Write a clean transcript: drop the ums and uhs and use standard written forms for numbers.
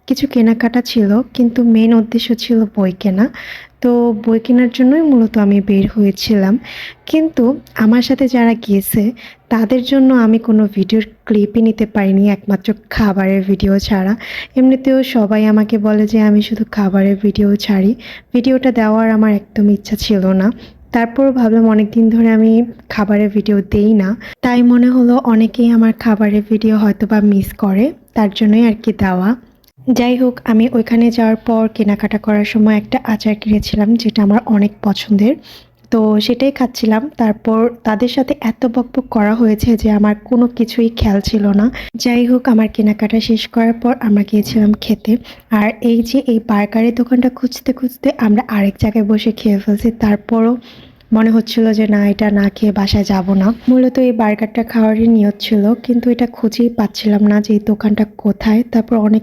কিছু কেনাকাটা ছিল, কিন্তু মেইন উদ্দেশ্য ছিল বই কেনা। তো বই কেনার জন্যই মূলত আমি বের হয়েছিলাম। কিন্তু আমার সাথে যারা গিয়েছে তাদের জন্য আমি কোনো ভিডিওর ক্লিপই নিতে পারিনি একমাত্র খাবারের ভিডিও ছাড়া। এমনিতেও সবাই আমাকে বলে যে আমি শুধু খাবারের ভিডিও ছাড়ি। ভিডিওটা দেওয়ার আমার একদমই ইচ্ছা ছিল না। তারপরও ভাবলাম অনেকদিন ধরে আমি খাবারের ভিডিও দেই না। তাই মনে হলো অনেকেই আমার খাবারের ভিডিও হয়তোবা মিস করে। তার জন্যই আরকি দেওয়া। যাই হোক, আমি ওইখানে যাওয়ার পর কেনাকাটা করার সময় একটা আচার কিনেছিলাম যেটা আমার অনেক পছন্দের। তো সেটাই খাচ্ছিলাম। তারপর তাদের সাথে এত বকবক করা হয়েছে যে আমার কোনো কিছুই খেয়াল ছিল না। যাই হোক, আমার কেনাকাটা শেষ করার পর আমরা গিয়েছিলাম খেতে। আর এই যে এই বার্গারের দোকানটা খুঁজতে, খুঁজতে আমরা আরেক জায়গায় বসে খেয়ে ফেলছি। তারপরও মনে হচ্ছিল যে না, এটা না খেয়ে বাসায় যাব না। মূলত এই বার্গারটা খাওয়ারই নিয়ত ছিল, কিন্তু এটা খুঁজেই পাচ্ছিলাম না যে এই দোকানটা কোথায়। তারপর অনেক